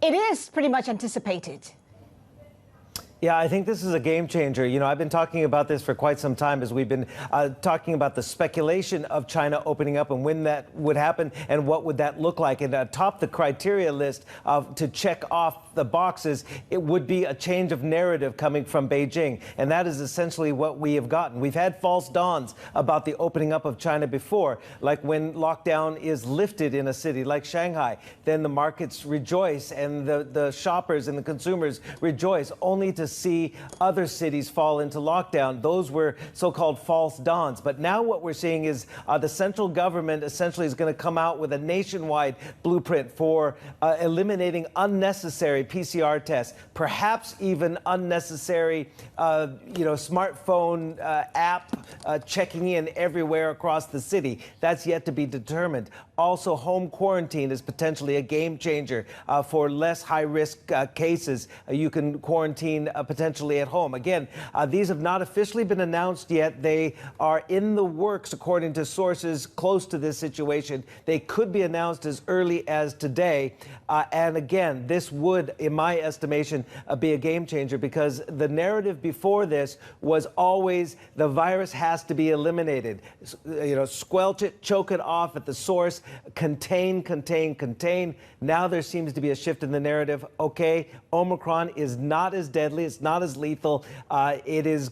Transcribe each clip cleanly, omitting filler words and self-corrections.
It is pretty much anticipated. Yeah, I think this is a game changer. You know, I've been talking about this for quite some time as we've been talking about the speculation of China opening up and when that would happen and what would that look like. And atop the criteria list to check off the boxes, it would be a change of narrative coming from Beijing. And that is essentially what we have gotten. We've had false dawns about the opening up of China before, like when lockdown is lifted in a city like Shanghai, then the markets rejoice and the shoppers and the consumers rejoice, only to see other cities fall into lockdown. Those were so-called false dawns. But now what we're seeing is the central government essentially is going to come out with a nationwide blueprint for eliminating unnecessary PCR tests, perhaps even unnecessary, smartphone app checking in everywhere across the city. That's yet to be determined. Also, home quarantine is potentially a game changer for less high-risk cases. You can quarantine potentially at home. Again, these have not officially been announced yet. They are in the works, according to sources close to this situation. They could be announced as early as today. And again, this would, in my estimation, be a game changer, because the narrative before this was always the virus has to be eliminated. You know, squelch it, choke it off at the source, contain, contain, contain. Now there seems to be a shift in the narrative. Okay, Omicron is not as deadly, it's not as lethal. It is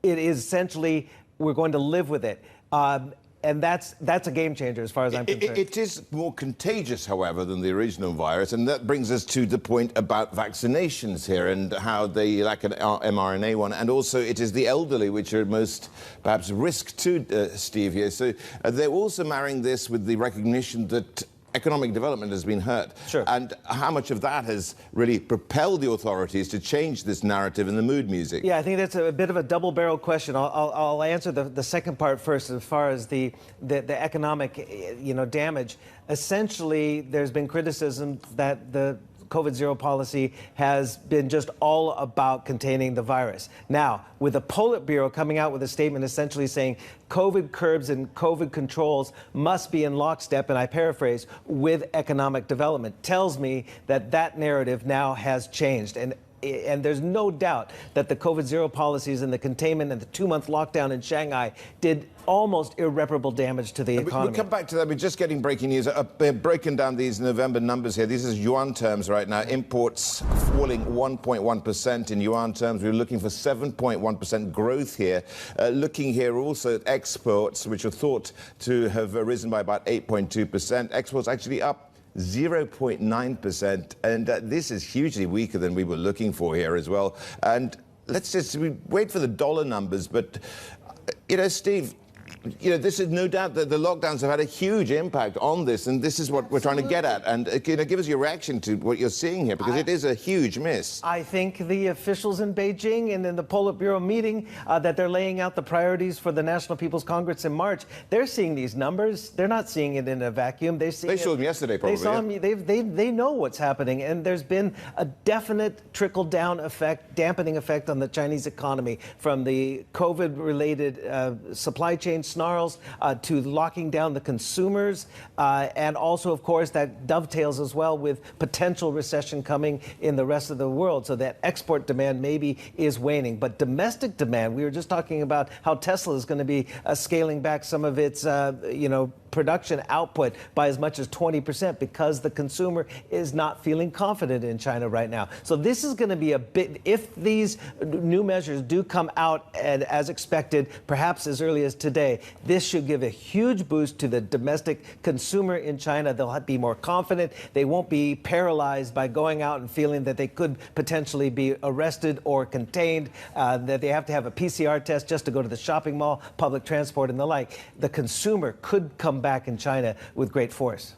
essentially, we're going to live with it. And that's a game changer as far as I'm concerned. It is more contagious, however, than the original virus. And that brings us to the point about vaccinations here and how they lack an mRNA one. And also it is the elderly which are most perhaps risk to, Steve, here. So they're also marrying this with the recognition that economic development has been hurt. Sure. And how much of that has really propelled the authorities to change this narrative in the mood music? Yeah, I think that's a bit of a double-barreled question. I'll answer the second part first as far as the economic, damage. Essentially, there's been criticism that the COVID-0 policy has been just all about containing the virus. Now, with the Politburo coming out with a statement essentially saying COVID curbs and COVID controls must be in lockstep, and I paraphrase, with economic development, tells me that that narrative now has changed. And there's no doubt that the COVID-0 policies and the containment and the 2-month lockdown in Shanghai did almost irreparable damage to the economy. We'll come back to that. We're just getting breaking news. Breaking down these November numbers here. These are yuan terms right now. Imports falling 1.1% in yuan terms. We're looking for 7.1% growth here. Looking here also at exports, which are thought to have risen by about 8.2%. Exports actually up 0.9%, and this is hugely weaker than we were looking for here as well. And let's just wait for the dollar numbers, but Steve, this is no doubt that the lockdowns have had a huge impact on this, and this is what we're trying to get at. And give us your reaction to what you're seeing here, because it is a huge miss. I think the officials in Beijing and in the Politburo meeting that they're laying out the priorities for the National People's Congress in March, they're seeing these numbers. They're not seeing it in a vacuum. They saw them yesterday, probably. They saw them. They know what's happening, and there's been a definite trickle-down effect, dampening effect on the Chinese economy from the COVID-related supply chain snarls to locking down the consumers, and also, of course, that dovetails as well with potential recession coming in the rest of the world, so that export demand maybe is waning. But domestic demand, we were just talking about how Tesla is going to be scaling back some of its, production output by as much as 20% because the consumer is not feeling confident in China right now. So this is going to be a bit, if these new measures do come out and as expected, perhaps as early as today, this should give a huge boost to the domestic consumer in China. They'll be more confident. They won't be paralyzed by going out and feeling that they could potentially be arrested or contained, that they have to have a PCR test just to go to the shopping mall, public transport and the like. The consumer could come back in China with great force.